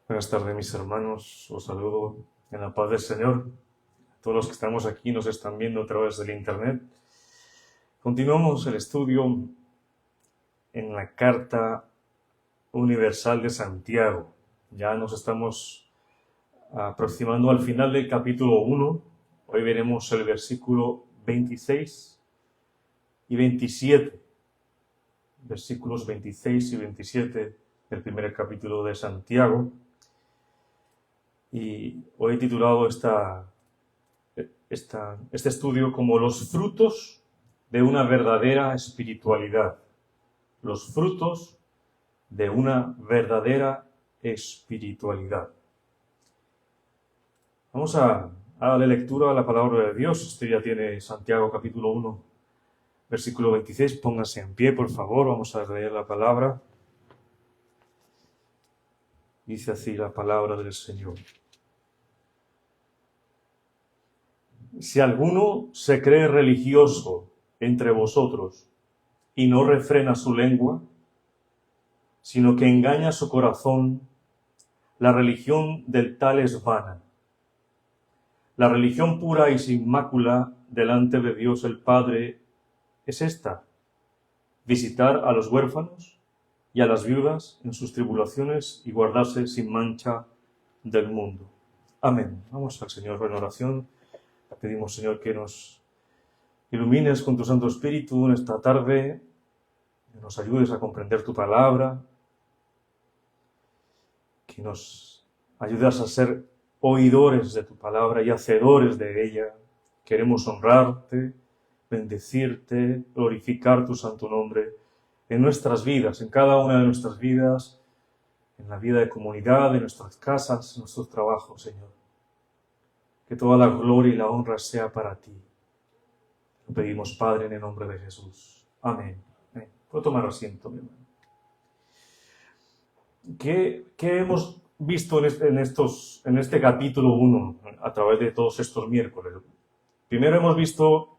Buenas tardes, mis hermanos. Os saludo en la paz del Señor. Todos los que estamos aquí nos están viendo a través del Internet. Continuamos el estudio en la Carta Universal de Santiago. Ya nos estamos aproximando al final del capítulo 1. Hoy veremos el versículo 26 y 27. Versículos 26 y 27 del primer capítulo de Santiago. Y hoy he titulado este estudio como los frutos de una verdadera espiritualidad. Los frutos de una verdadera espiritualidad. Vamos a darle lectura a la palabra de Dios. Usted ya tiene Santiago capítulo 1, versículo 26. Póngase en pie, por favor. Vamos a leer la palabra. Dice así la palabra del Señor. Si alguno se cree religioso entre vosotros y no refrena su lengua, sino que engaña su corazón, la religión del tal es vana. La religión pura y sin mácula delante de Dios el Padre es esta: visitar a los huérfanos y a las viudas en sus tribulaciones y guardarse sin mancha del mundo. Amén. Vamos al Señor en oración. Pedimos, Señor, que nos ilumines con tu Santo Espíritu en esta tarde, que nos ayudes a comprender tu palabra, que nos ayudes a ser oidores de tu palabra y hacedores de ella. Queremos honrarte, bendecirte, glorificar tu santo nombre en nuestras vidas, en cada una de nuestras vidas, en la vida de comunidad, en nuestras casas, en nuestros trabajos, Señor. Que toda la gloria y la honra sea para ti. Lo pedimos, Padre, en el nombre de Jesús. Amén. Amén. Puedo tomar asiento, mi hermano. ¿Qué hemos visto en este capítulo 1 a través de todos estos miércoles? Primero hemos visto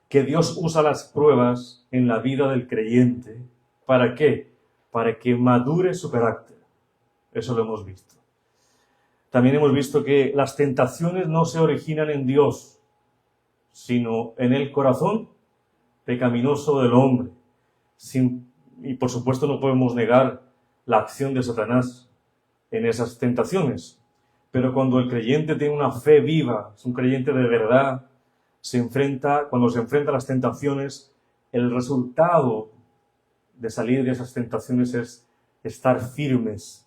que Dios usa las pruebas en la vida del creyente. ¿Para qué? Para que madure su carácter. Eso lo hemos visto. También hemos visto que las tentaciones no se originan en Dios, sino en el corazón pecaminoso del hombre. Y por supuesto no podemos negar la acción de Satanás en esas tentaciones. Pero cuando el creyente tiene una fe viva, es un creyente de verdad, cuando se enfrenta a las tentaciones, el resultado de salir de esas tentaciones es estar firmes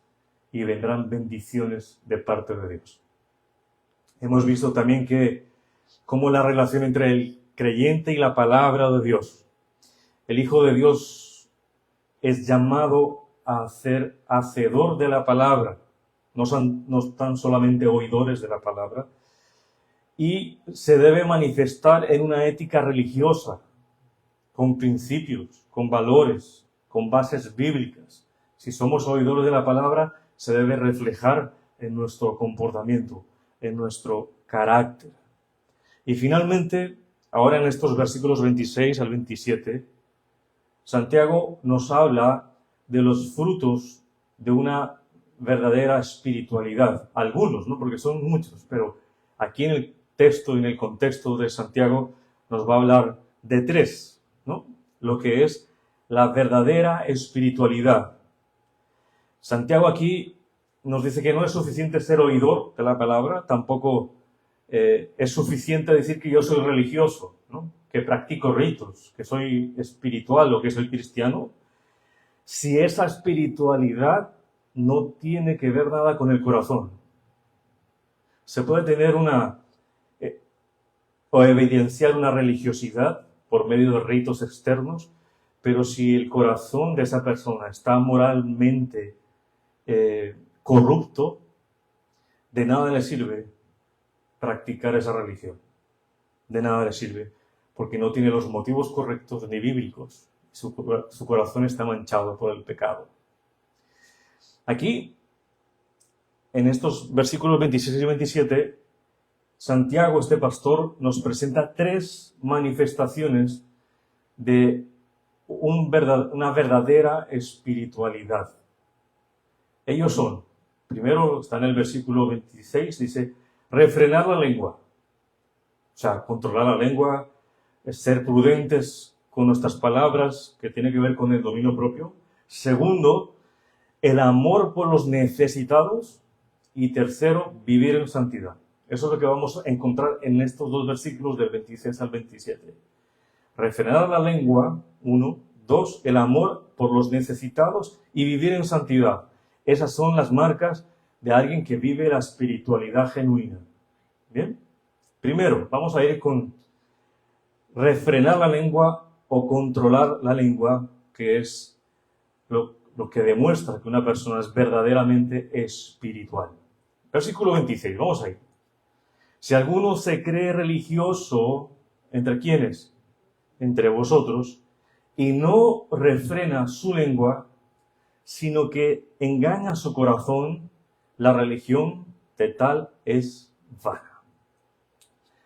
y vendrán bendiciones de parte de Dios. Hemos visto también cómo la relación entre el creyente y la palabra de Dios. El Hijo de Dios es llamado a ser hacedor de la palabra, no tan solamente oidores de la palabra, y se debe manifestar en una ética religiosa, con principios, con valores, con bases bíblicas. Si somos oidores de la palabra, se debe reflejar en nuestro comportamiento, en nuestro carácter. Y finalmente, ahora en estos versículos 26 al 27, Santiago nos habla de los frutos de una verdadera espiritualidad. Algunos, ¿no? Porque son muchos, pero aquí en el texto y en el contexto de Santiago nos va a hablar de tres, ¿no? Lo que es la verdadera espiritualidad. Santiago aquí nos dice que no es suficiente ser oidor de la palabra, tampoco es suficiente decir que yo soy religioso, ¿no? Que practico ritos, que soy espiritual o que soy cristiano. Si esa espiritualidad no tiene que ver nada con el corazón. Se puede tener o evidenciar una religiosidad por medio de ritos externos, pero si el corazón de esa persona está moralmente corrupto, de nada le sirve practicar esa religión. De nada le sirve, porque no tiene los motivos correctos ni bíblicos. Su corazón está manchado por el pecado. Aquí, en estos versículos 26 y 27, Santiago, este pastor, nos presenta tres manifestaciones de una verdadera espiritualidad. Ellos son Primero está en el versículo 26, dice, refrenar la lengua. O sea, controlar la lengua, ser prudentes con nuestras palabras, que tiene que ver con el dominio propio. Segundo, el amor por los necesitados. Y tercero, vivir en santidad. Eso es lo que vamos a encontrar en estos dos versículos del 26 al 27. Refrenar la lengua, 1. 2. El amor por los necesitados y vivir en santidad. Esas son las marcas de alguien que vive la espiritualidad genuina. Bien. Primero, vamos a ir con refrenar la lengua o controlar la lengua, que es lo que demuestra que una persona es verdaderamente espiritual. Versículo 26, vamos a ir. Si alguno se cree religioso, ¿entre quiénes? Entre vosotros, y no refrena su lengua, sino que engaña su corazón, la religión de tal es vana.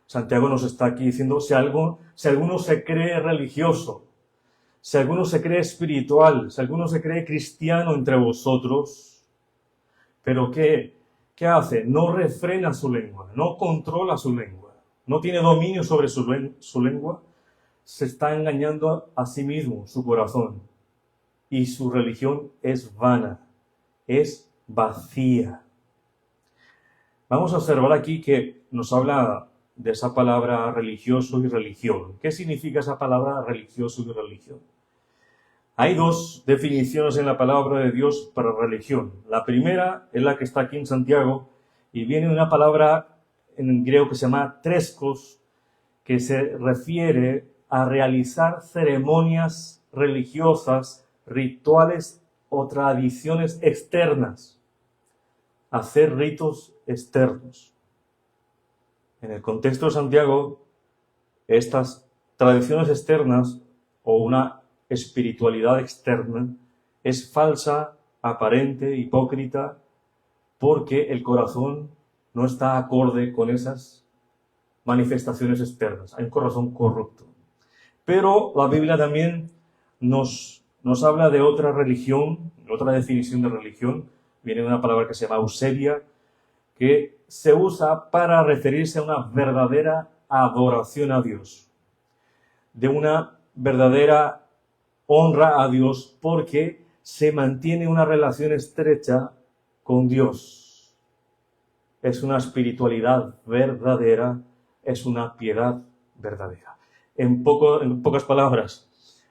Santiago nos está aquí diciendo, si alguno se cree religioso, si alguno se cree espiritual, si alguno se cree cristiano entre vosotros, pero ¿qué hace? No refrena su lengua, no controla su lengua, no tiene dominio sobre su lengua, se está engañando a sí mismo, su corazón, y su religión es vana, es vacía. Vamos a observar aquí que nos habla de esa palabra religioso y religión. ¿Qué significa esa palabra religioso y religión? Hay dos definiciones en la palabra de Dios para religión. La primera es la que está aquí en Santiago y viene de una palabra en griego que se llama treskos, que se refiere a realizar ceremonias religiosas, rituales o tradiciones externas. Hacer ritos externos. En el contexto de Santiago, estas tradiciones externas o una espiritualidad externa es falsa, aparente, hipócrita, porque el corazón no está acorde con esas manifestaciones externas. Hay un corazón corrupto. Pero la Biblia también nos habla de otra religión, otra definición de religión. Viene de una palabra que se llama eusebia, que se usa para referirse a una verdadera adoración a Dios, de una verdadera honra a Dios, porque se mantiene una relación estrecha con Dios. Es una espiritualidad verdadera, es una piedad verdadera. En pocas palabras,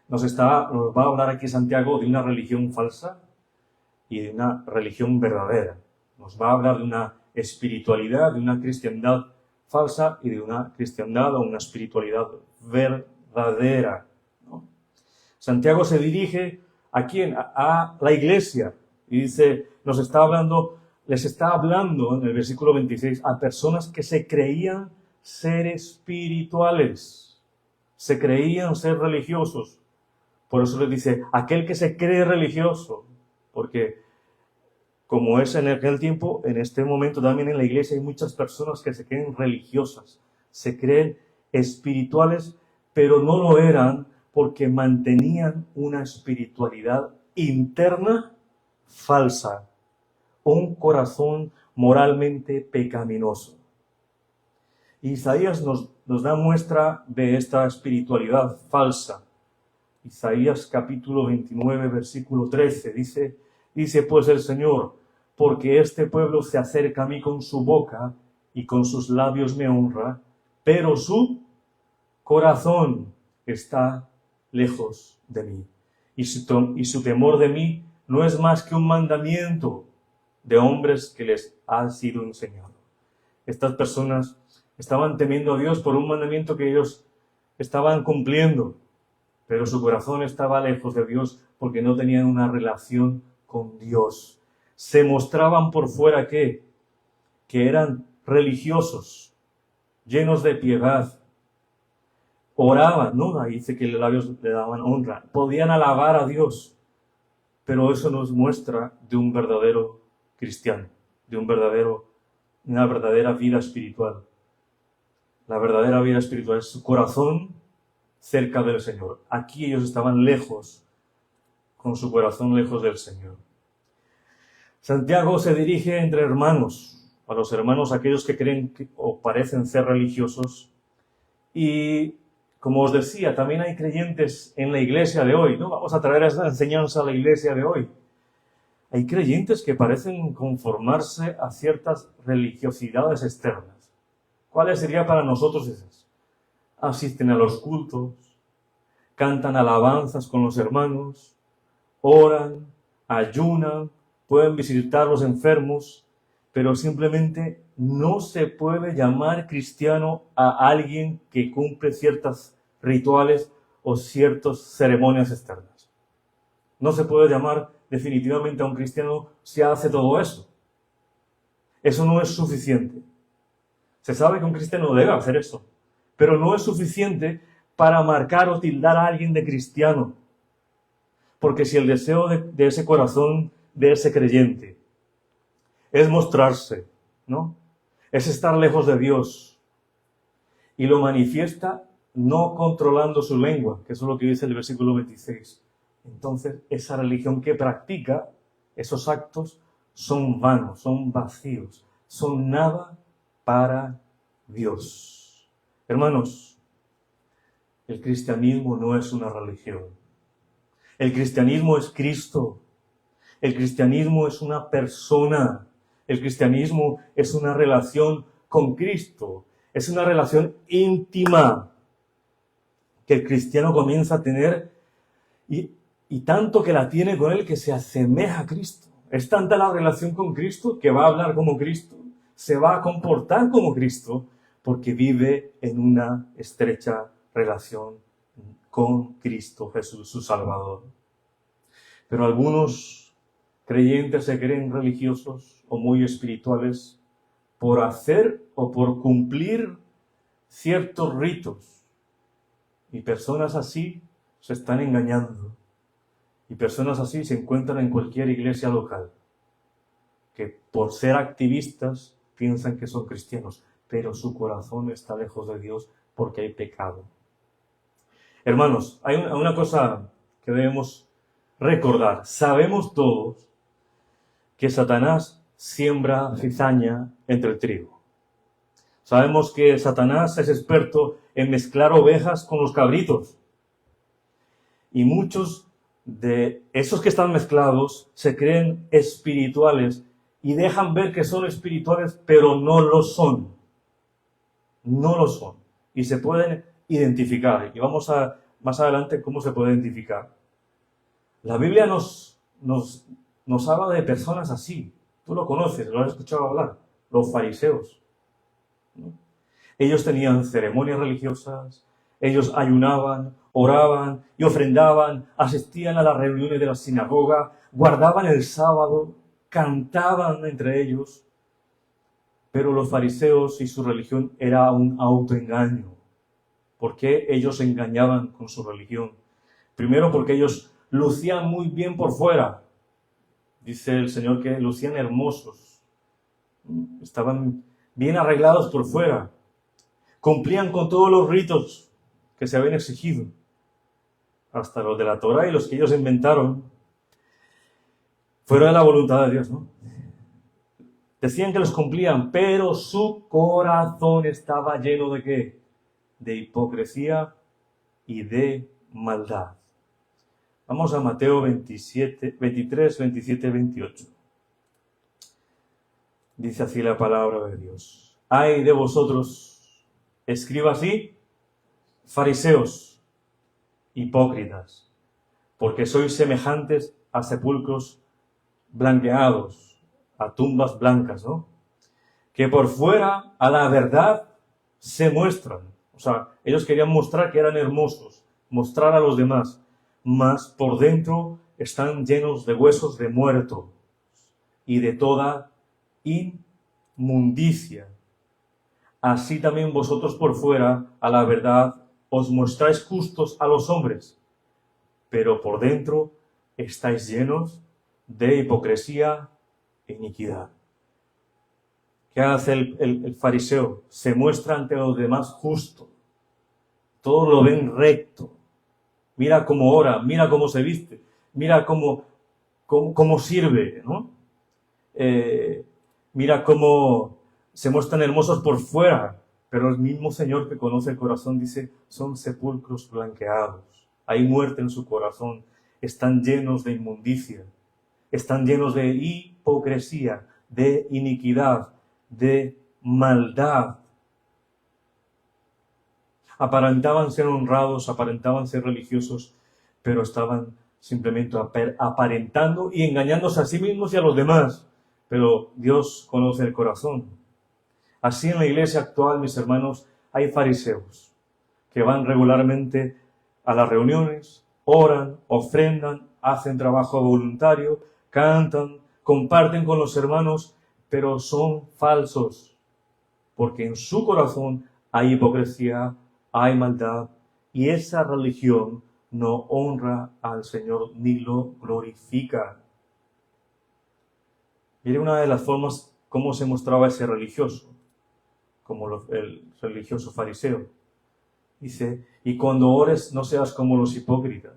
nos va a hablar aquí Santiago de una religión falsa y de una religión verdadera. Nos va a hablar de una espiritualidad, de una cristiandad falsa y de una cristiandad o una espiritualidad verdadera, ¿no? Santiago se dirige ¿a quién? A la iglesia y dice, les está hablando en el versículo 26 a personas que se creían ser espirituales, se creían ser religiosos. Por eso les dice, aquel que se cree religioso, porque como es en aquel tiempo, en este momento también en la iglesia hay muchas personas que se creen religiosas, se creen espirituales, pero no lo eran porque mantenían una espiritualidad interna falsa, un corazón moralmente pecaminoso. Isaías nos da muestra de esta espiritualidad falsa. Isaías capítulo 29, versículo 13, dice pues el Señor, porque este pueblo se acerca a mí con su boca y con sus labios me honra, pero su corazón está lejos de mí. Y su temor de mí no es más que un mandamiento de hombres que les ha sido enseñado. Estas personas estaban temiendo a Dios por un mandamiento que ellos estaban cumpliendo, pero su corazón estaba lejos de Dios porque no tenían una relación con Dios. Se mostraban por fuera que eran religiosos, llenos de piedad. Oraban, ¿no? Ahí dice que los labios le daban honra. Podían alabar a Dios, pero eso nos muestra de un verdadero cristiano, de una verdadera vida espiritual. La verdadera vida espiritual es su corazón cerca del Señor. Aquí ellos estaban lejos, con su corazón lejos del Señor. Santiago se dirige entre hermanos, a los hermanos aquellos que creen o parecen ser religiosos. Y como os decía, también hay creyentes en la iglesia de hoy, ¿no? Vamos a traer esa enseñanza a la iglesia de hoy. Hay creyentes que parecen conformarse a ciertas religiosidades externas. ¿Cuáles serían para nosotros esas? Asisten a los cultos, cantan alabanzas con los hermanos, oran, ayunan, pueden visitar a los enfermos, pero simplemente no se puede llamar cristiano a alguien que cumple ciertos rituales o ciertas ceremonias externas. No se puede llamar definitivamente a un cristiano si hace todo eso. Eso no es suficiente. Se sabe que un cristiano debe hacer eso, pero no es suficiente para marcar o tildar a alguien de cristiano. Porque si el deseo de ese corazón, de ese creyente, es mostrarse, ¿no? Es estar lejos de Dios. Y lo manifiesta no controlando su lengua, que eso es lo que dice el versículo 26. Entonces, esa religión que practica, esos actos, son vanos, son vacíos, son nada para Dios. Hermanos, el cristianismo no es una religión. El cristianismo es Cristo. El cristianismo es una persona. El cristianismo es una relación con Cristo. Es una relación íntima que el cristiano comienza a tener y tanto que la tiene con Él que se asemeja a Cristo. Es tanta la relación con Cristo que va a hablar como Cristo, se va a comportar como Cristo, porque vive en una estrecha relación con Cristo Jesús, su Salvador. Pero algunos creyentes se creen religiosos o muy espirituales por hacer o por cumplir ciertos ritos. Y personas así se están engañando. Y personas así se encuentran en cualquier iglesia local, que por ser activistas piensan que son cristianos, pero su corazón está lejos de Dios porque hay pecado. Hermanos, hay una cosa que debemos recordar. Sabemos todos que Satanás siembra cizaña entre el trigo. Sabemos que Satanás es experto en mezclar ovejas con los cabritos. Y muchos de esos que están mezclados se creen espirituales y dejan ver que son espirituales, pero no lo son. No lo son. Y se pueden identificar. Y vamos a más adelante cómo se puede identificar. La Biblia nos habla de personas así. Tú lo conoces, lo has escuchado hablar. Los fariseos, ¿no? Ellos tenían ceremonias religiosas, ellos ayunaban, oraban y ofrendaban, asistían a las reuniones de la sinagoga, guardaban el sábado, cantaban entre ellos. Pero los fariseos y su religión era un autoengaño. ¿Por qué ellos se engañaban con su religión? Primero porque ellos lucían muy bien por fuera. Dice el Señor que lucían hermosos. Estaban bien arreglados por fuera. Cumplían con todos los ritos que se habían exigido. Hasta los de la Torá y los que ellos inventaron. Fueron de la voluntad de Dios, ¿no? Decían que los cumplían, pero su corazón estaba lleno ¿de qué? De hipocresía y de maldad. Vamos a Mateo 23, 27, 28. Dice así la palabra de Dios. Ay de vosotros, escribas y fariseos, hipócritas, porque sois semejantes a sepulcros blanqueados, a tumbas blancas, ¿no? Que por fuera a la verdad se muestran. O sea, ellos querían mostrar que eran hermosos, mostrar a los demás, mas por dentro están llenos de huesos de muertos y de toda inmundicia. Así también vosotros por fuera a la verdad os mostráis justos a los hombres, pero por dentro estáis llenos de hipocresía e iniquidad. ¿Qué hace el fariseo? Se muestra ante los demás justo. Todos lo ven recto. Mira cómo ora, mira cómo se viste, mira cómo sirve, ¿no? mira cómo se muestran hermosos por fuera, pero el mismo Señor que conoce el corazón dice, son sepulcros blanqueados. Hay muerte en su corazón, están llenos de inmundicia, están llenos de hipocresía, de iniquidad, de maldad. Aparentaban ser honrados, aparentaban ser religiosos, pero estaban simplemente aparentando y engañándose a sí mismos y a los demás. Pero Dios conoce el corazón. Así en la iglesia actual, mis hermanos, hay fariseos que van regularmente a las reuniones, oran, ofrendan, hacen trabajo voluntario, cantan, comparten con los hermanos, pero son falsos, porque en su corazón hay hipocresía, hay maldad, y esa religión no honra al Señor ni lo glorifica. Mire una de las formas cómo se mostraba ese religioso, como el religioso fariseo. Dice, y cuando ores no seas como los hipócritas,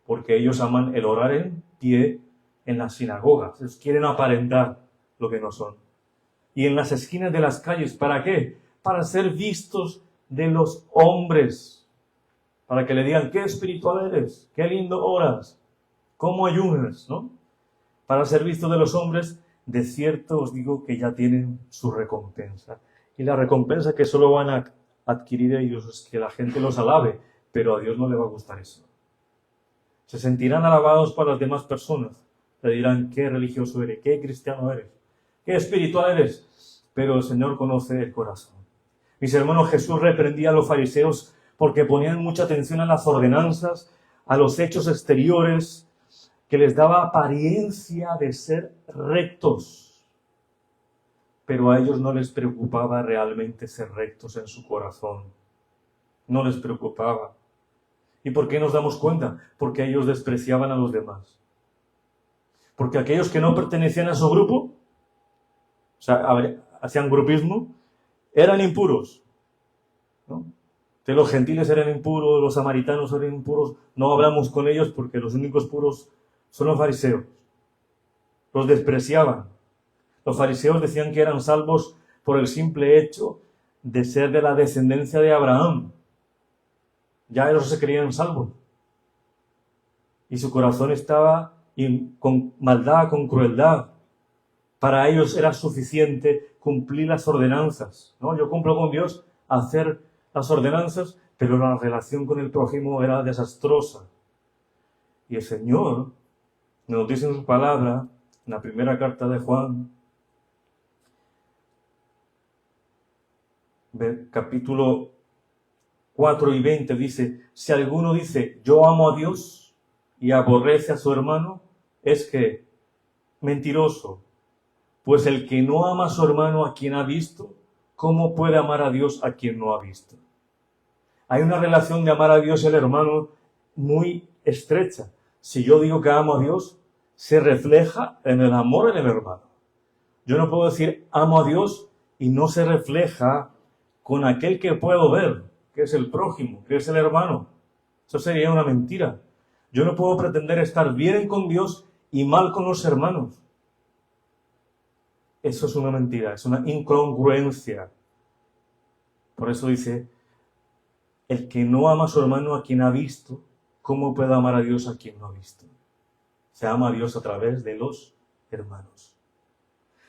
porque ellos aman el orar en pie en las sinagogas. Ellos quieren aparentar lo que no son. Y en las esquinas de las calles, ¿para qué? Para ser vistos de los hombres. Para que le digan, qué espiritual eres, qué lindo oras, cómo ayunas, ¿no? Para ser vistos de los hombres, de cierto os digo que ya tienen su recompensa. Y la recompensa que solo van a adquirir ellos es que la gente los alabe, pero a Dios no le va a gustar eso. Se sentirán alabados por las demás personas. Le dirán, qué religioso eres, qué cristiano eres, qué espiritual eres. Pero el Señor conoce el corazón. Mis hermanos, Jesús reprendía a los fariseos porque ponían mucha atención a las ordenanzas, a los hechos exteriores, que les daba apariencia de ser rectos. Pero a ellos no les preocupaba realmente ser rectos en su corazón. No les preocupaba. ¿Y por qué nos damos cuenta? Porque ellos despreciaban a los demás. Porque aquellos que no pertenecían a su grupo, o sea, hacían grupismo, eran impuros, ¿no? De los gentiles eran impuros, los samaritanos eran impuros, no hablamos con ellos porque los únicos puros son los fariseos. Los despreciaban. Los fariseos decían que eran salvos por el simple hecho de ser de la descendencia de Abraham. Ya ellos se creían salvos. Y su corazón estaba con maldad, con crueldad. Para ellos era suficiente cumplir las ordenanzas, ¿no? Yo cumplo con Dios hacer las ordenanzas, pero la relación con el prójimo era desastrosa. Y el Señor nos dice en su palabra, en la primera carta de Juan, capítulo 4 y 20, dice, si alguno dice, yo amo a Dios y aborrece a su hermano, es que mentiroso. Pues el que no ama a su hermano a quien ha visto, ¿cómo puede amar a Dios a quien no ha visto? Hay una relación de amar a Dios y al hermano muy estrecha. Si yo digo que amo a Dios, se refleja en el amor en el hermano. Yo no puedo decir amo a Dios y no se refleja con aquel que puedo ver, que es el prójimo, que es el hermano. Eso sería una mentira. Yo no puedo pretender estar bien con Dios y mal con los hermanos. Eso es una mentira, es una incongruencia. Por eso dice, el que no ama a su hermano a quien ha visto, ¿cómo puede amar a Dios a quien no ha visto? Se ama a Dios a través de los hermanos.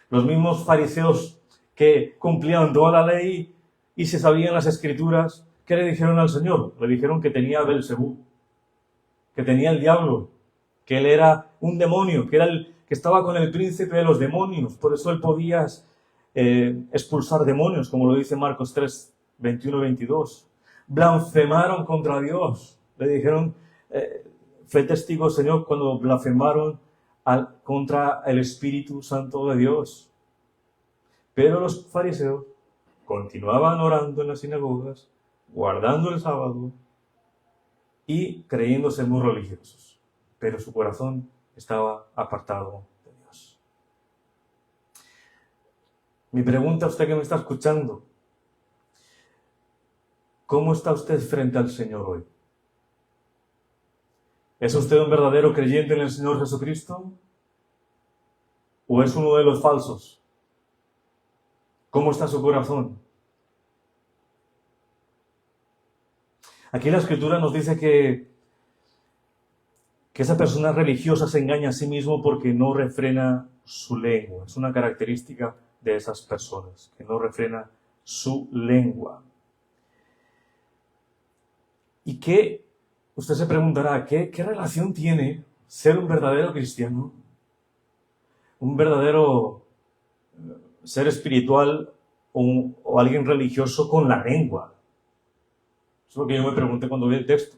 Los mismos fariseos que cumplían toda la ley y se sabían las escrituras, ¿qué le dijeron al Señor? Le dijeron que tenía a Belcebú, que tenía el diablo, que él era un demonio, que era que estaba con el príncipe de los demonios. Por eso él podía expulsar demonios, como lo dice Marcos 3, 21 y 22. Blasfemaron contra Dios. Le dijeron, fue testigo, Señor, cuando blasfemaron contra el Espíritu Santo de Dios. Pero los fariseos continuaban orando en las sinagogas, guardando el sábado y creyéndose muy religiosos. Pero su corazón estaba apartado de Dios. Mi pregunta a usted que me está escuchando, ¿cómo está usted frente al Señor hoy? ¿Es usted un verdadero creyente en el Señor Jesucristo? ¿O es uno de los falsos? ¿Cómo está su corazón? Aquí la Escritura nos dice que esa persona religiosa se engaña a sí mismo porque no refrena su lengua. Es una característica de esas personas, que no refrena su lengua. ¿Y qué? Usted se preguntará, ¿qué relación tiene ser un verdadero cristiano? Un verdadero ser espiritual o alguien religioso con la lengua. Eso es lo que yo me pregunté cuando vi el texto.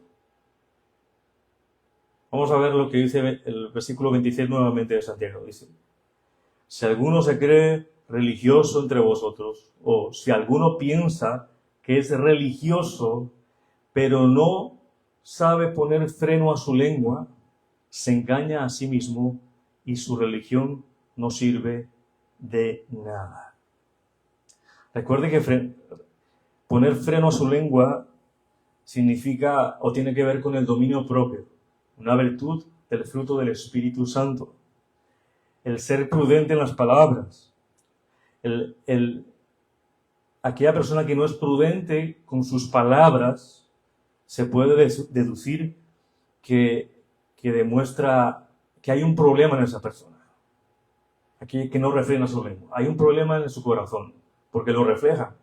Vamos a ver lo que dice el versículo 26 nuevamente de Santiago. Dice, si alguno se cree religioso entre vosotros, o si alguno piensa que es religioso, pero no sabe poner freno a su lengua, se engaña a sí mismo y su religión no sirve de nada. Recuerde que poner freno a su lengua significa o tiene que ver con el dominio propio, una virtud del fruto del Espíritu Santo, el ser prudente en las palabras, aquella persona que no es prudente con sus palabras se puede deducir que demuestra que hay un problema en esa persona, aquí que no refrena su lengua, hay un problema en su corazón, porque lo refleja.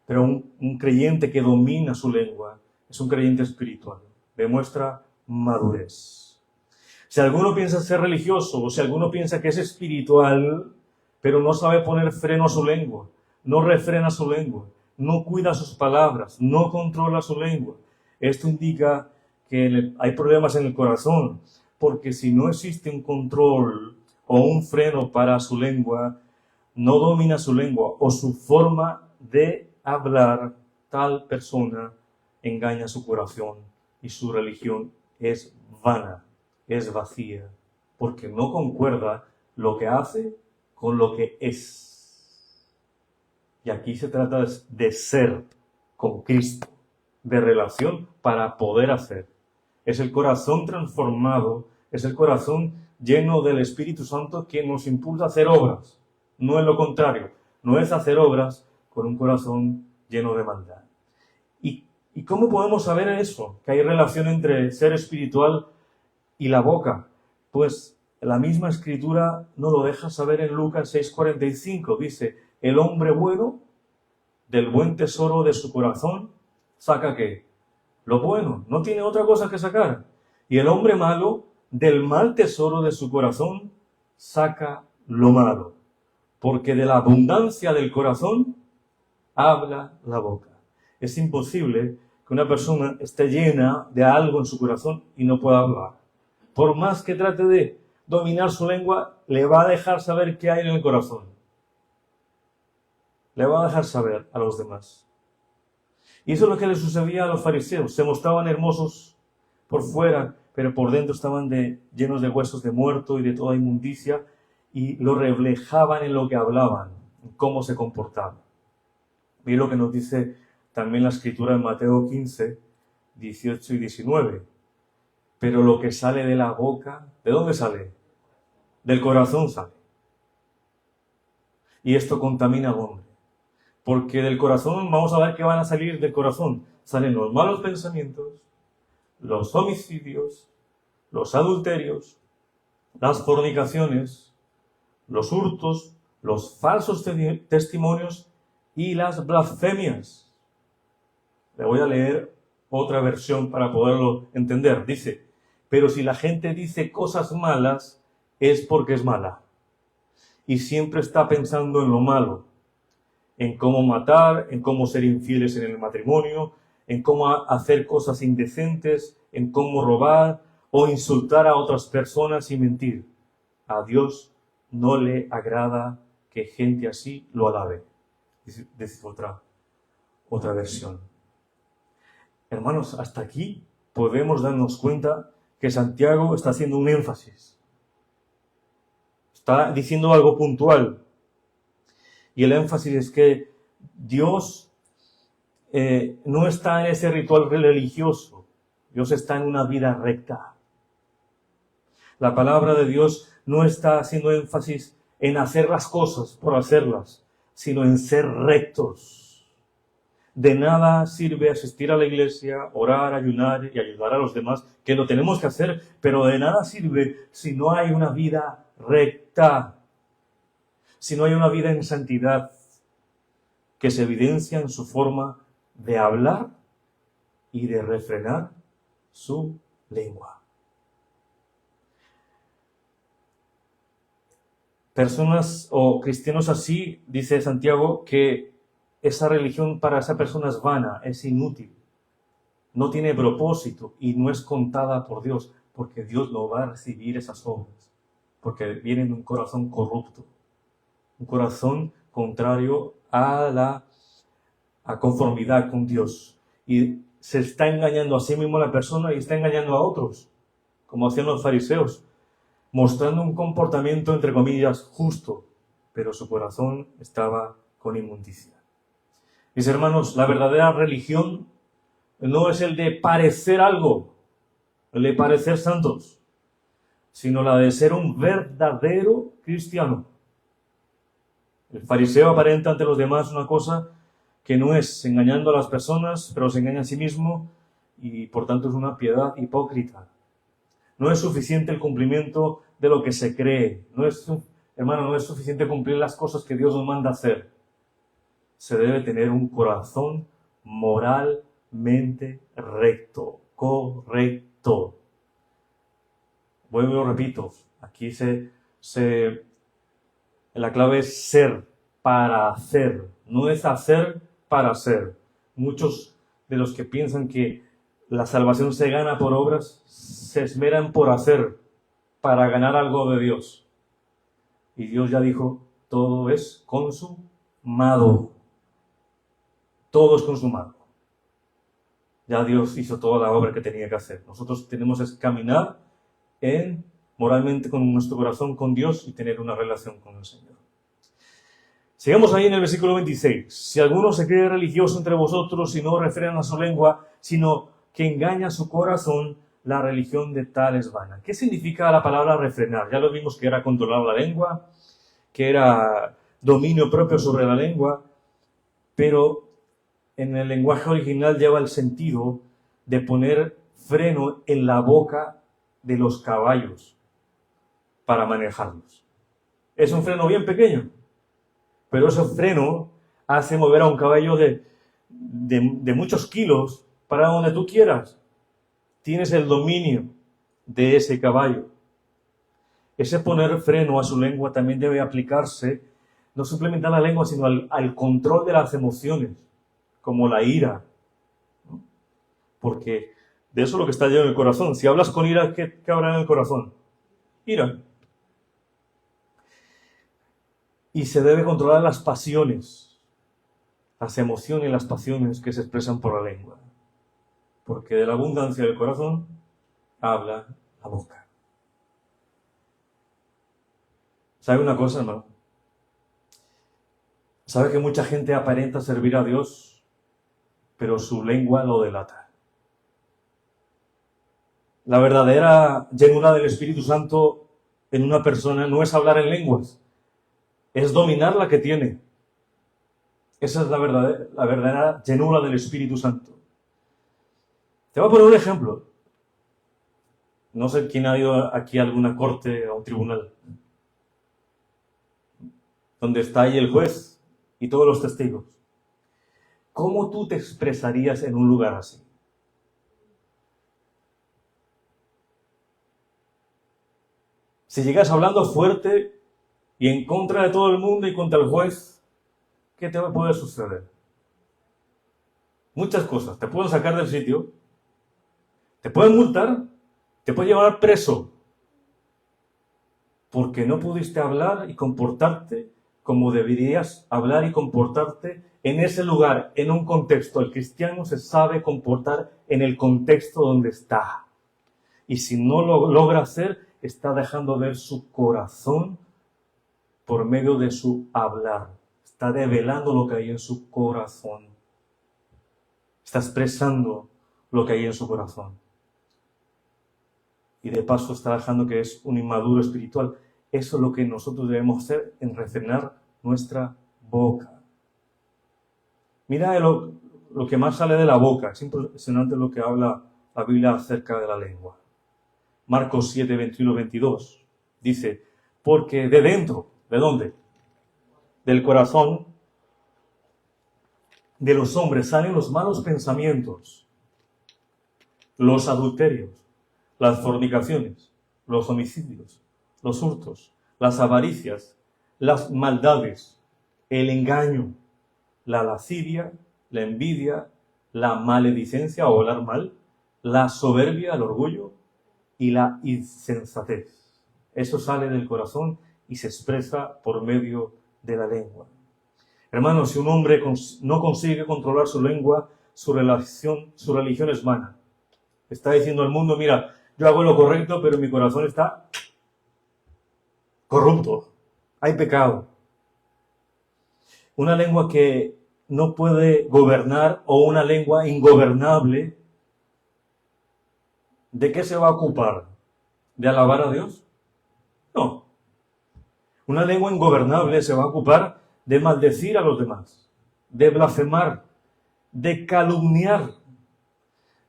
Pero un creyente que domina su lengua es un creyente espiritual, demuestra madurez. Si alguno piensa ser religioso o si alguno piensa que es espiritual, pero no sabe poner freno a su lengua, no refrena su lengua, no cuida sus palabras, no controla su lengua, esto indica que hay problemas en el corazón, porque si no existe un control o un freno para su lengua, no domina su lengua o su forma de hablar, tal persona engaña su corazón y su religión es vana, es vacía, porque no concuerda lo que hace con lo que es. Y aquí se trata de ser con Cristo, de relación para poder hacer. Es el corazón transformado, es el corazón lleno del Espíritu Santo que nos impulsa a hacer obras. No es lo contrario, no es hacer obras con un corazón lleno de maldad. ¿Y cómo podemos saber eso? Que hay relación entre ser espiritual y la boca. Pues la misma Escritura nos lo deja saber en Lucas 6:45. Dice, el hombre bueno del buen tesoro de su corazón saca ¿qué? Lo bueno, no tiene otra cosa que sacar. Y el hombre malo del mal tesoro de su corazón saca lo malo. Porque de la abundancia del corazón habla la boca. Es imposible que una persona esté llena de algo en su corazón y no pueda hablar. Por más que trate de dominar su lengua, le va a dejar saber qué hay en el corazón. Le va a dejar saber a los demás. Y eso es lo que le sucedía a los fariseos. Se mostraban hermosos por fuera, pero por dentro estaban llenos de huesos de muerto y de toda inmundicia, y lo reflejaban en lo que hablaban, en cómo se comportaban. Y lo que nos dice también la Escritura en Mateo 15, 18 y 19. Pero lo que sale de la boca, ¿de dónde sale? Del corazón sale. Y esto contamina al hombre. Porque del corazón, vamos a ver qué van a salir del corazón. Salen los malos pensamientos, los homicidios, los adulterios, las fornicaciones, los hurtos, los falsos testimonios y las blasfemias. Le voy a leer otra versión para poderlo entender. Dice, pero si la gente dice cosas malas, es porque es mala. Y siempre está pensando en lo malo, en cómo matar, en cómo ser infieles en el matrimonio, en cómo hacer cosas indecentes, en cómo robar o insultar a otras personas y mentir. A Dios no le agrada que gente así lo alabe. Dice otra versión. Hermanos, hasta aquí podemos darnos cuenta que Santiago está haciendo un énfasis. Está diciendo algo puntual. Y el énfasis es que Dios no está en ese ritual religioso. Dios está en una vida recta. La palabra de Dios no está haciendo énfasis en hacer las cosas por hacerlas, sino en ser rectos. De nada sirve asistir a la iglesia, orar, ayunar y ayudar a los demás, que lo tenemos que hacer, pero de nada sirve si no hay una vida recta, si no hay una vida en santidad, que se evidencia en su forma de hablar y de refrenar su lengua. Personas o cristianos así, dice Santiago, que esa religión para esa persona es vana, es inútil, no tiene propósito y no es contada por Dios, porque Dios no va a recibir esas obras, porque vienen de un corazón corrupto, un corazón contrario a la conformidad con Dios. Y se está engañando a sí mismo la persona y está engañando a otros, como hacían los fariseos, mostrando un comportamiento, entre comillas, justo, pero su corazón estaba con inmundicia. Mis hermanos, la verdadera religión no es el de parecer algo, el de parecer santos, sino la de ser un verdadero cristiano. El fariseo aparenta ante los demás una cosa que no es, engañando a las personas, pero se engaña a sí mismo y por tanto es una piedad hipócrita. No es suficiente el cumplimiento de lo que se cree. Hermano, no es suficiente cumplir las cosas que Dios nos manda hacer. Se debe tener un corazón moralmente recto, correcto. Vuelvo y lo repito, aquí la clave es ser para hacer, no es hacer para ser. Muchos de los que piensan que la salvación se gana por obras, se esmeran por hacer, para ganar algo de Dios. Y Dios ya dijo, todo es consumado. Todo es consumado. Ya Dios hizo toda la obra que tenía que hacer. Nosotros tenemos que caminar moralmente con nuestro corazón con Dios y tener una relación con el Señor. Sigamos ahí en el versículo 26. Si alguno se cree religioso entre vosotros y no refrena su lengua, sino que engaña su corazón, la religión de tal es vana. ¿Qué significa la palabra refrenar? Ya lo vimos que era controlar la lengua, que era dominio propio sobre la lengua, pero en el lenguaje original lleva el sentido de poner freno en la boca de los caballos para manejarlos. Es un freno bien pequeño, pero ese freno hace mover a un caballo de muchos kilos para donde tú quieras. Tienes el dominio de ese caballo. Ese poner freno a su lengua también debe aplicarse no simplemente a la lengua, sino al control de las emociones, como la ira. ¿No? Porque de eso es lo que está lleno en el corazón. Si hablas con ira, ¿qué habrá en el corazón? Ira. Y se debe controlar las pasiones, las emociones y las pasiones que se expresan por la lengua. Porque de la abundancia del corazón habla la boca. ¿Sabe una cosa, hermano? ¿Sabe que mucha gente aparenta servir a Dios, pero su lengua lo delata? La verdadera llenura del Espíritu Santo en una persona no es hablar en lenguas, es dominar la que tiene. Esa es la verdadera llenura del Espíritu Santo. Te voy a poner un ejemplo. No sé quién ha ido aquí a alguna corte, a un tribunal, donde está ahí el juez y todos los testigos. ¿Cómo tú te expresarías en un lugar así? Si llegas hablando fuerte y en contra de todo el mundo y contra el juez, ¿qué te puede suceder? Muchas cosas. Te pueden sacar del sitio, te pueden multar, te pueden llevar preso, porque no pudiste hablar y comportarte como deberías hablar y comportarte en ese lugar, en un contexto. El cristiano se sabe comportar en el contexto donde está. Y si no lo logra hacer, está dejando ver su corazón por medio de su hablar. Está revelando lo que hay en su corazón. Está expresando lo que hay en su corazón. y de paso está dejando que es un inmaduro espiritual. Eso es lo que nosotros debemos hacer, en refrenar nuestra boca. Mira lo que más sale de la boca. Es impresionante lo que habla la Biblia acerca de la lengua. Marcos 7, 21, 22. Dice, porque de dentro, ¿de dónde? Del corazón de los hombres salen los malos pensamientos, los adulterios, las fornicaciones, los homicidios, los hurtos, las avaricias, las maldades, el engaño, la lascivia, la envidia, la maledicencia o hablar mal, la soberbia, el orgullo y la insensatez. Eso sale del corazón y se expresa por medio de la lengua. Hermanos, si un hombre no consigue controlar su lengua, su religión es vana. Está diciendo al mundo, mira, yo hago lo correcto, pero mi corazón está corrupto. Hay pecado. Una lengua que no puede gobernar o una lengua ingobernable, ¿de qué se va a ocupar? ¿De alabar a Dios? No. Una lengua ingobernable se va a ocupar de maldecir a los demás, de blasfemar, de calumniar,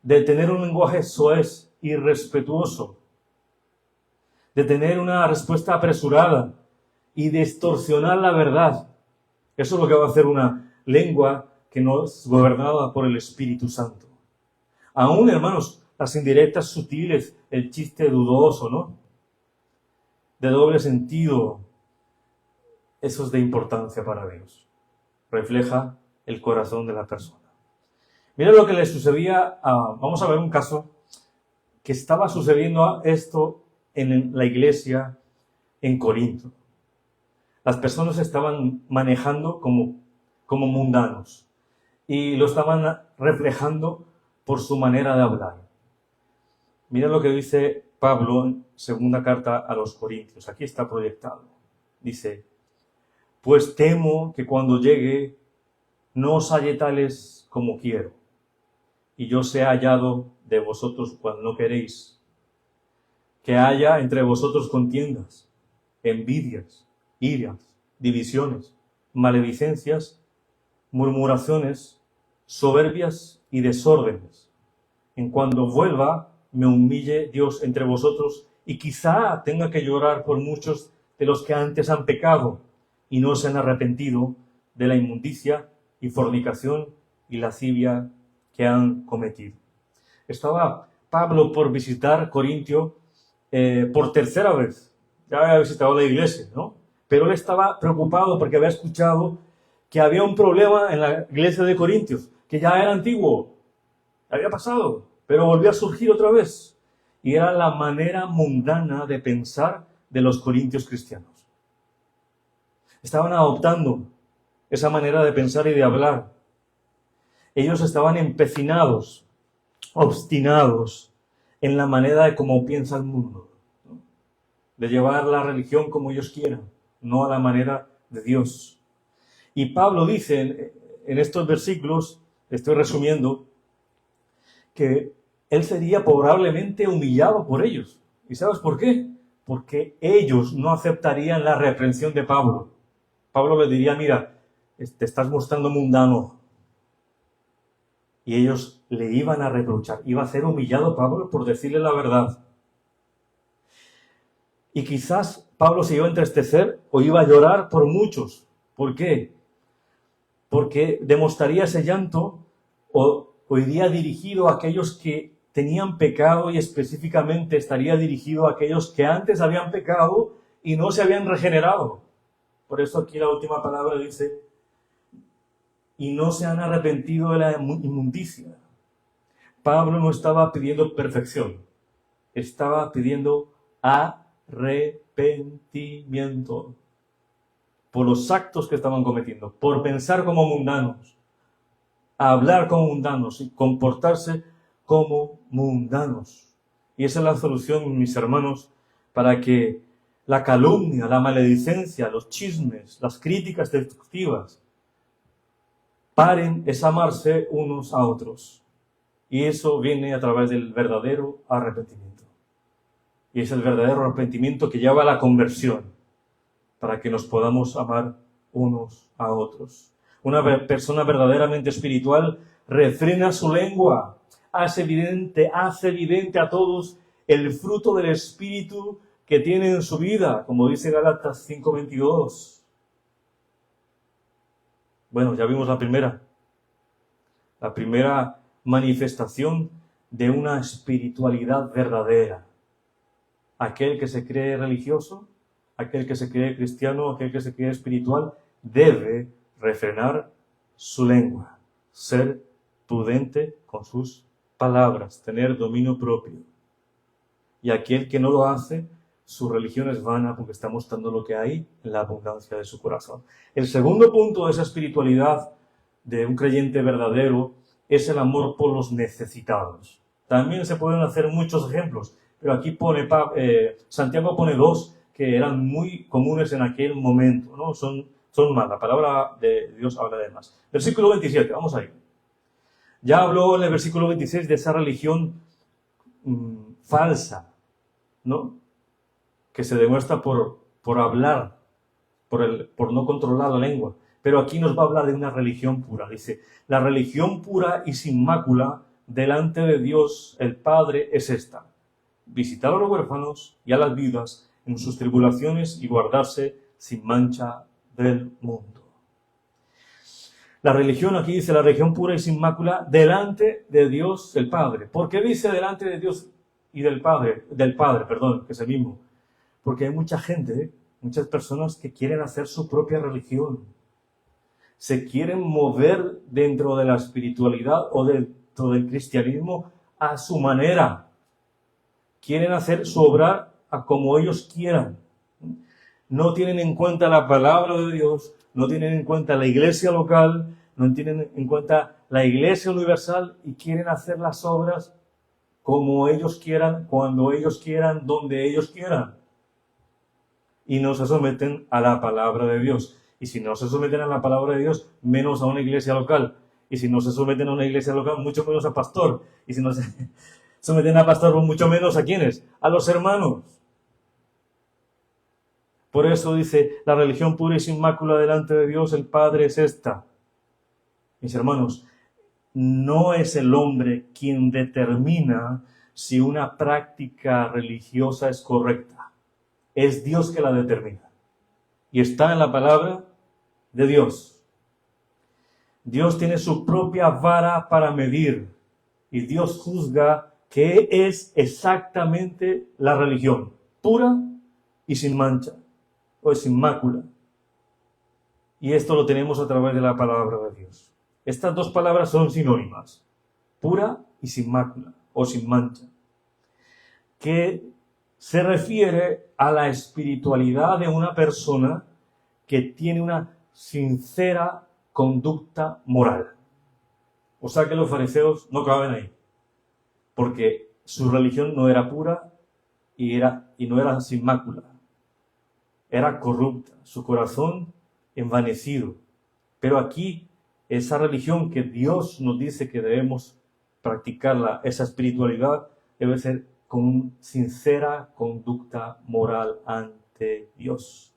de tener un lenguaje soez, irrespetuoso, de tener una respuesta apresurada y distorsionar la verdad. Eso es lo que va a hacer una lengua que no es gobernada por el Espíritu Santo. Aún, hermanos, las indirectas sutiles, el chiste dudoso, ¿no? De doble sentido, eso es de importancia para Dios. Refleja el corazón de la persona. Mira lo que le sucedía vamos a ver un caso que estaba sucediendo esto en la iglesia en Corinto. Las personas estaban manejando como mundanos y lo estaban reflejando por su manera de hablar. Mira lo que dice Pablo en segunda carta a los Corintios. Aquí está proyectado. Dice, pues temo que cuando llegue no os halle tales como quiero, y yo sea hallado de vosotros cuando no queréis, que haya entre vosotros contiendas, envidias, iras, divisiones, maledicencias, murmuraciones, soberbias y desórdenes. En cuando vuelva, me humille Dios entre vosotros y quizá tenga que llorar por muchos de los que antes han pecado y no se han arrepentido de la inmundicia y fornicación y lascivia que han cometido. Estaba Pablo por visitar Corintio por tercera vez. Ya había visitado la iglesia, ¿no? Pero él estaba preocupado porque había escuchado que había un problema en la iglesia de Corintios, que ya era antiguo, había pasado, pero volvió a surgir otra vez. Y era la manera mundana de pensar de los corintios cristianos. Estaban adoptando esa manera de pensar y de hablar. Ellos estaban empecinados, obstinados en la manera de cómo piensa el mundo, ¿no? De llevar la religión como ellos quieran, no a la manera de Dios. Y Pablo dice en estos versículos, estoy resumiendo, que él sería probablemente humillado por ellos. ¿Y sabes por qué? Porque ellos no aceptarían la reprensión de Pablo. Pablo les diría, mira, te estás mostrando mundano. Y ellos le iban a reprochar. Iba a ser humillado Pablo por decirle la verdad. Y quizás Pablo se iba a entristecer o iba a llorar por muchos. ¿Por qué? Porque demostraría ese llanto o iría dirigido a aquellos que tenían pecado y específicamente estaría dirigido a aquellos que antes habían pecado y no se habían regenerado. Por eso aquí la última palabra dice, y no se han arrepentido de la inmundicia. Pablo no estaba pidiendo perfección, estaba pidiendo arrepentimiento por los actos que estaban cometiendo, por pensar como mundanos, hablar como mundanos y comportarse como mundanos. Y esa es la solución, mis hermanos, para que la calumnia, la maledicencia, los chismes, las críticas destructivas paren, es amarse unos a otros. Y eso viene a través del verdadero arrepentimiento. Y es el verdadero arrepentimiento que lleva a la conversión, para que nos podamos amar unos a otros. Una persona verdaderamente espiritual refrena su lengua, hace evidente a todos el fruto del Espíritu que tiene en su vida, como dice Gálatas 5:22. Bueno, ya vimos la primera manifestación de una espiritualidad verdadera. Aquel que se cree religioso, aquel que se cree cristiano, aquel que se cree espiritual, debe refrenar su lengua, ser prudente con sus palabras, tener dominio propio. Y aquel que no lo hace, su religión es vana porque está mostrando lo que hay en la abundancia de su corazón. El segundo punto de esa espiritualidad de un creyente verdadero es el amor por los necesitados. También se pueden hacer muchos ejemplos, pero aquí Santiago pone dos que eran muy comunes en aquel momento, ¿no? Son más, la palabra de Dios habla de más. Versículo 27, vamos a ir. Ya habló en el versículo 26 de esa religión falsa, ¿no? Que se demuestra por hablar, por no controlar la lengua. Pero aquí nos va a hablar de una religión pura. Dice, la religión pura y sin mácula delante de Dios el Padre es esta: visitar a los huérfanos y a las viudas en sus tribulaciones y guardarse sin mancha del mundo. La religión, aquí dice la religión pura y sin mácula delante de Dios el Padre. ¿Por qué dice delante de Dios y del Padre, que es el mismo? Porque hay mucha gente, muchas personas que quieren hacer su propia religión. Se quieren mover dentro de la espiritualidad o dentro del cristianismo a su manera. Quieren hacer su obra a como ellos quieran. No tienen en cuenta la palabra de Dios, no tienen en cuenta la iglesia local, no tienen en cuenta la iglesia universal y quieren hacer las obras como ellos quieran, cuando ellos quieran, donde ellos quieran. Y no se someten a la palabra de Dios. Y si no se someten a la palabra de Dios, menos a una iglesia local. Y si no se someten a una iglesia local, mucho menos a pastor. Y si no se someten a pastor, mucho menos a ¿quiénes? A los hermanos. Por eso dice, la religión pura y sin mácula delante de Dios el Padre es esta. Mis hermanos, no es el hombre quien determina si una práctica religiosa es correcta. Es Dios que la determina. Y está en la palabra de Dios. Dios tiene su propia vara para medir. Y Dios juzga qué es exactamente la religión. Pura y sin mancha. O sin mácula. Y esto lo tenemos a través de la palabra de Dios. Estas dos palabras son sinónimas. Pura y sin mácula. O sin mancha. Que se refiere a la espiritualidad de una persona que tiene una sincera conducta moral. O sea que los fariseos no caben ahí, porque su religión no era pura y no era sin mácula. Era corrupta, su corazón envanecido. Pero aquí, esa religión que Dios nos dice que debemos practicarla, esa espiritualidad, debe ser con sincera conducta moral ante Dios.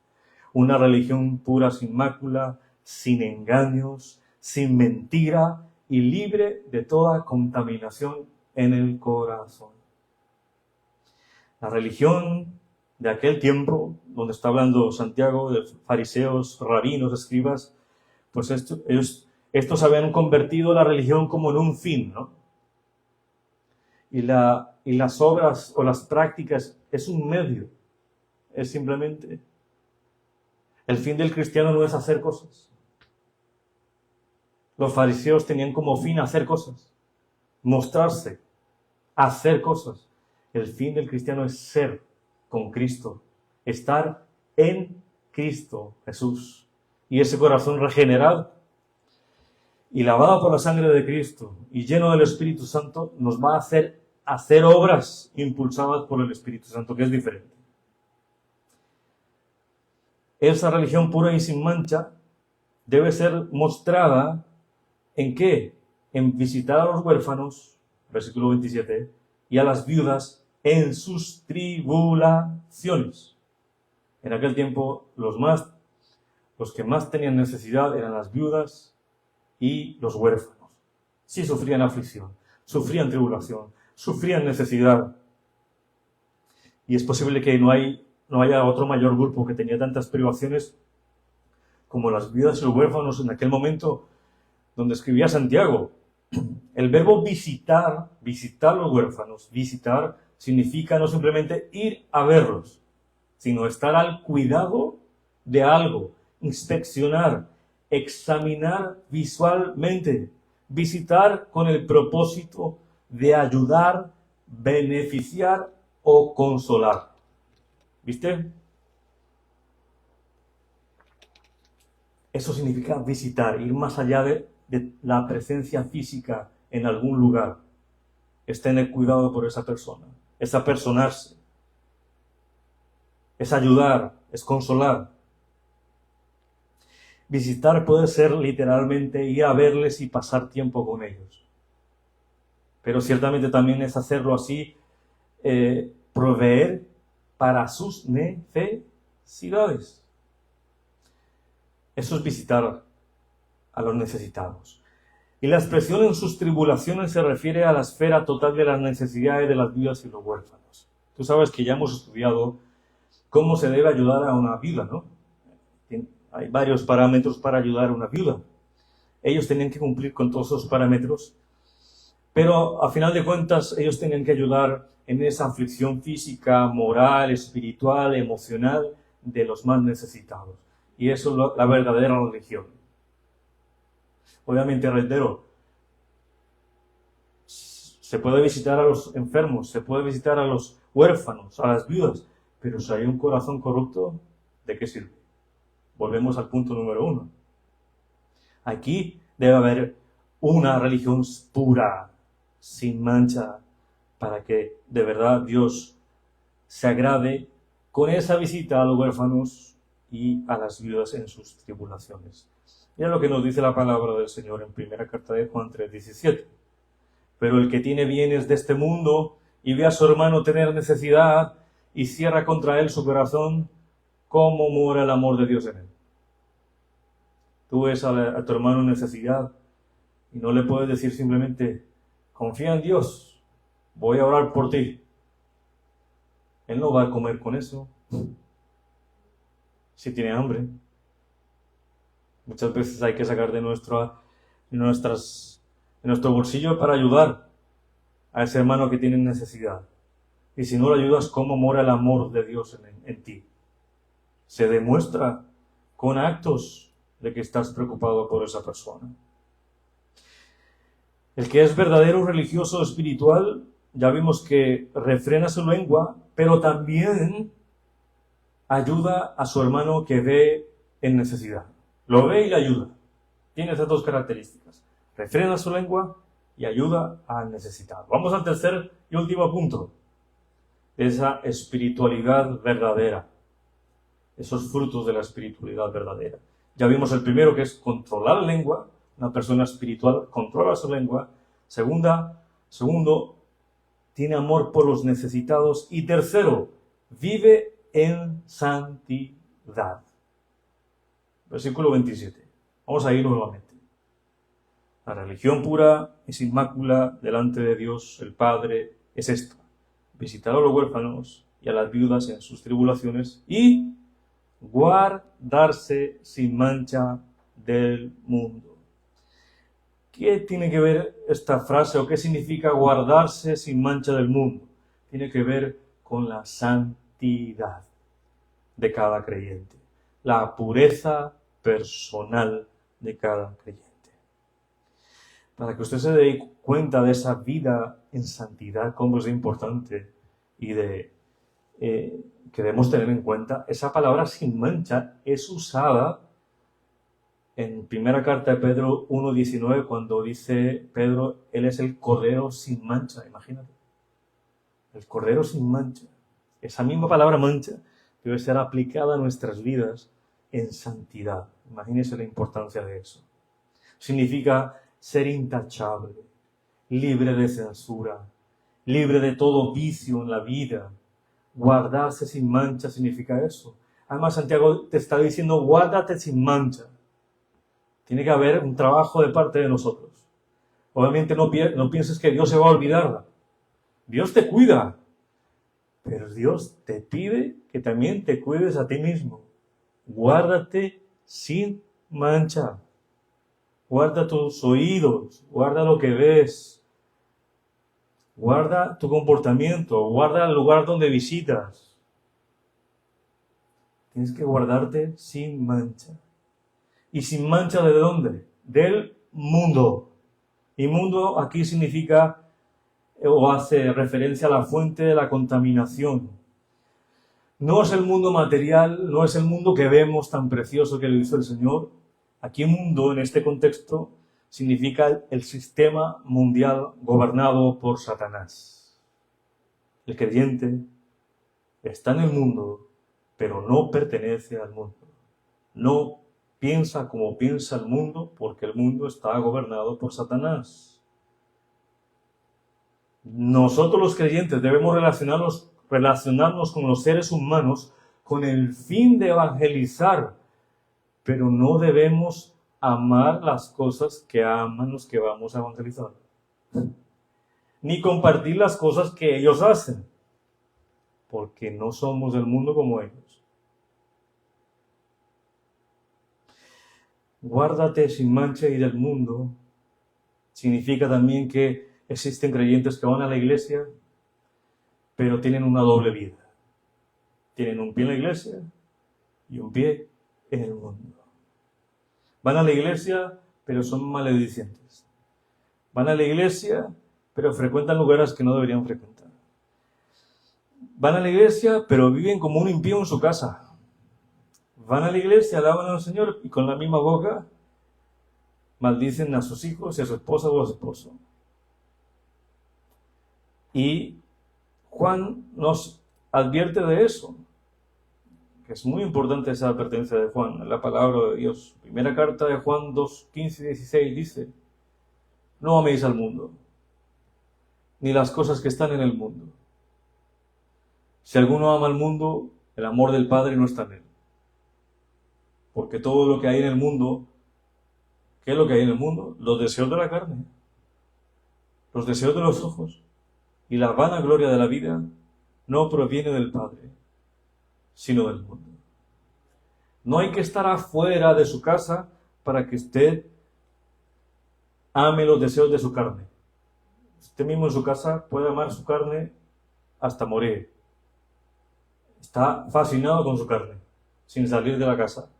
Una religión pura, sin mácula, sin engaños, sin mentira y libre de toda contaminación en el corazón. La religión de aquel tiempo, donde está hablando Santiago, de fariseos, rabinos, escribas, pues estos habían convertido la religión como en un fin, ¿no? Y las obras o las prácticas es un medio, es simplemente... El fin del cristiano no es hacer cosas. Los fariseos tenían como fin hacer cosas, mostrarse, hacer cosas. El fin del cristiano es ser con Cristo, estar en Cristo Jesús. Y ese corazón regenerado y lavado por la sangre de Cristo y lleno del Espíritu Santo nos va a hacer obras impulsadas por el Espíritu Santo, que es diferente. Esa religión pura y sin mancha debe ser mostrada ¿en qué? En visitar a los huérfanos, versículo 27, y a las viudas en sus tribulaciones. En aquel tiempo los que más tenían necesidad eran las viudas y los huérfanos. Sí sufrían aflicción, sufrían tribulación, sufrían necesidad. Y es posible que no haya otro mayor grupo que tenía tantas privaciones como las viudas y los huérfanos en aquel momento donde escribía Santiago. El verbo visitar los huérfanos, visitar significa no simplemente ir a verlos, sino estar al cuidado de algo, inspeccionar, examinar visualmente, visitar con el propósito de ayudar, beneficiar o consolar. ¿Viste? Eso significa visitar, ir más allá de la presencia física en algún lugar. Es tener cuidado por esa persona, es apersonarse, es ayudar, es consolar. Visitar puede ser literalmente ir a verles y pasar tiempo con ellos. Pero ciertamente también es hacerlo así, proveer para sus necesidades. Eso es visitar a los necesitados. Y la expresión en sus tribulaciones se refiere a la esfera total de las necesidades de las viudas y los huérfanos. Tú sabes que ya hemos estudiado cómo se debe ayudar a una viuda, ¿no? Hay varios parámetros para ayudar a una viuda. Ellos tenían que cumplir con todos esos parámetros, pero a final de cuentas ellos tenían que ayudar en esa aflicción física, moral, espiritual, emocional de los más necesitados. Y eso es la verdadera religión. Obviamente, reitero, se puede visitar a los enfermos, se puede visitar a los huérfanos, a las viudas, pero si hay un corazón corrupto, ¿de qué sirve? Volvemos al punto número 1. Aquí debe haber una religión pura, sin mancha, para que de verdad Dios se agrade con esa visita a los huérfanos y a las viudas en sus tribulaciones. Mira lo que nos dice la palabra del Señor en primera carta de Juan 3:17. Pero el que tiene bienes de este mundo y ve a su hermano tener necesidad y cierra contra él su corazón, ¿cómo mora el amor de Dios en él? Tú ves a tu hermano en necesidad y no le puedes decir simplemente, confía en Dios, voy a orar por ti. Él no va a comer con eso. Si tiene hambre. Muchas veces hay que sacar de nuestro bolsillo para ayudar a ese hermano que tiene necesidad. Y si no lo ayudas, ¿cómo mora el amor de Dios en ti? Se demuestra con actos de que estás preocupado por esa persona. El que es verdadero religioso espiritual, ya vimos que refrena su lengua, pero también ayuda a su hermano que ve en necesidad. Lo ve y le ayuda. Tiene esas dos características. Refrena su lengua y ayuda al necesitado. Vamos al tercer y último punto. Esa espiritualidad verdadera. Esos frutos de la espiritualidad verdadera. Ya vimos el primero, que es controlar la lengua. Una persona espiritual controla su lengua. Segundo, tiene amor por los necesitados. Y tercero, vive en santidad. Versículo 27. Vamos a ir nuevamente. La religión pura es inmácula delante de Dios el Padre es esta: visitar a los huérfanos y a las viudas en sus tribulaciones y guardarse sin mancha del mundo. ¿Qué tiene que ver esta frase o qué significa guardarse sin mancha del mundo? Tiene que ver con la santidad de cada creyente, la pureza personal de cada creyente. Para que usted se dé cuenta de esa vida en santidad, cómo es importante y que debemos tener en cuenta, esa palabra sin mancha es usada en primera carta de Pedro 1:19, cuando dice Pedro, Él es el Cordero sin mancha, imagínate. El Cordero sin mancha. Esa misma palabra mancha debe ser aplicada a nuestras vidas en santidad. Imagínense la importancia de eso. Significa ser intachable, libre de censura, libre de todo vicio en la vida. Guardarse sin mancha significa eso. Además, Santiago te está diciendo, guárdate sin mancha. Tiene que haber un trabajo de parte de nosotros. Obviamente no pienses que Dios se va a olvidar. Dios te cuida, pero Dios te pide que también te cuides a ti mismo. Guárdate sin mancha. Guarda tus oídos, guarda lo que ves, guarda tu comportamiento, guarda el lugar donde visitas. Tienes que guardarte sin mancha. ¿Y sin mancha de dónde? Del mundo. Y mundo aquí significa o hace referencia a la fuente de la contaminación. No es el mundo material, no es el mundo que vemos tan precioso que lo hizo el Señor. Aquí mundo, en este contexto, significa el sistema mundial gobernado por Satanás. El creyente está en el mundo, pero no pertenece al mundo. No piensa como piensa el mundo, porque el mundo está gobernado por Satanás. Nosotros los creyentes debemos relacionarnos con los seres humanos con el fin de evangelizar, pero no debemos amar las cosas que aman los que vamos a evangelizar, ni compartir las cosas que ellos hacen, porque no somos del mundo como ellos. Guárdate sin mancha y del mundo significa también que existen creyentes que van a la iglesia, pero tienen una doble vida. Tienen un pie en la iglesia y un pie en el mundo. Van a la iglesia, pero son maledicientes. Van a la iglesia, pero frecuentan lugares que no deberían frecuentar. Van a la iglesia, pero viven como un impío en su casa. Van a la iglesia, alaban al Señor y con la misma boca maldicen a sus hijos y a su esposa o a su esposo. Y Juan nos advierte de eso, que es muy importante esa advertencia de Juan, en la palabra de Dios. Primera carta de Juan 2, 15 y 16 dice, no améis al mundo, ni las cosas que están en el mundo. Si alguno ama al mundo, el amor del Padre no está en él. Porque todo lo que hay en el mundo, ¿qué es lo que hay en el mundo? Los deseos de la carne, los deseos de los ojos y la vanagloria de la vida no proviene del Padre, sino del mundo. No hay que estar afuera de su casa para que usted ame los deseos de su carne. Usted mismo en su casa puede amar su carne hasta morir. Está fascinado con su carne, sin salir de la casa.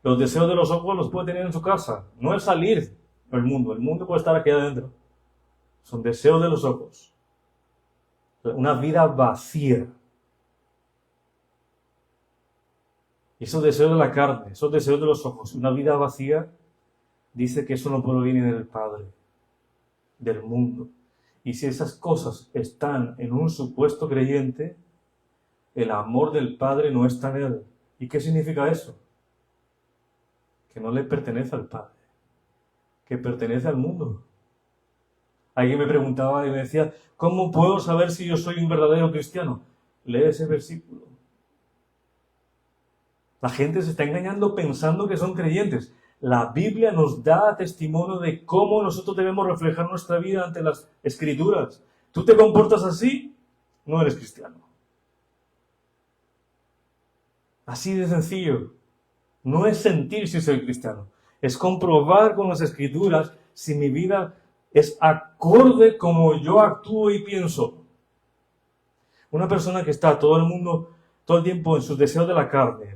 Los deseos de los ojos los puede tener en su casa. No es salir del mundo. El mundo puede estar aquí adentro. Son deseos de los ojos. Una vida vacía. Y esos deseos de la carne, esos deseos de los ojos, una vida vacía, dice que eso no proviene del Padre, del mundo. Y si esas cosas están en un supuesto creyente, el amor del Padre no está en él. ¿Y qué significa eso? Que no le pertenece al Padre, que pertenece al mundo. Alguien me preguntaba y me decía, ¿cómo puedo saber si yo soy un verdadero cristiano? Lee ese versículo. La gente se está engañando pensando que son creyentes. La Biblia nos da testimonio de cómo nosotros debemos reflejar nuestra vida ante las Escrituras. ¿Tú te comportas así? No eres cristiano. Así de sencillo. No es sentir si soy cristiano. Es comprobar con las Escrituras si mi vida es acorde como yo actúo y pienso. Una persona que está todo el tiempo en sus deseos de la carne,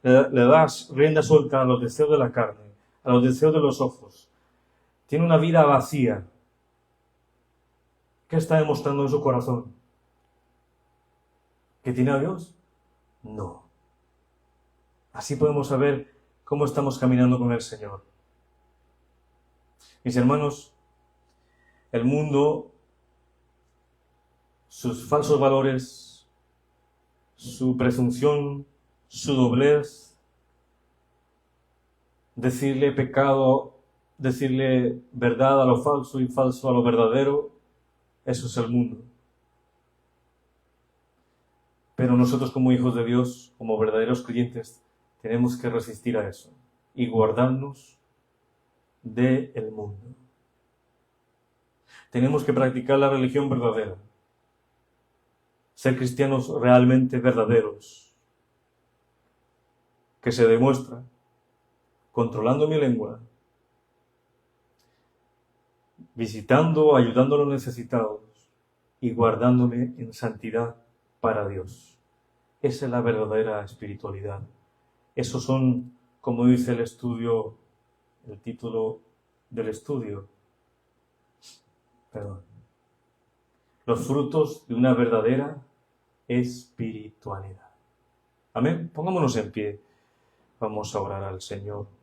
le das rienda suelta a los deseos de la carne, a los deseos de los ojos. Tiene una vida vacía. ¿Qué está demostrando en su corazón? ¿Que tiene a Dios? No. Así podemos saber cómo estamos caminando con el Señor. Mis hermanos, el mundo, sus falsos valores, su presunción, su doblez, decirle pecado, decirle verdad a lo falso y falso a lo verdadero, Eso es el mundo. Pero nosotros como hijos de Dios, como verdaderos creyentes, tenemos que resistir a eso y guardarnos del mundo. Tenemos que practicar la religión verdadera, ser cristianos realmente verdaderos, que se demuestra controlando mi lengua, visitando, ayudando a los necesitados y guardándome en santidad para Dios. Esa es la verdadera espiritualidad. Esos son, como dice el estudio, el título del estudio, los frutos de una verdadera espiritualidad. Amén. Pongámonos en pie. Vamos a orar al Señor.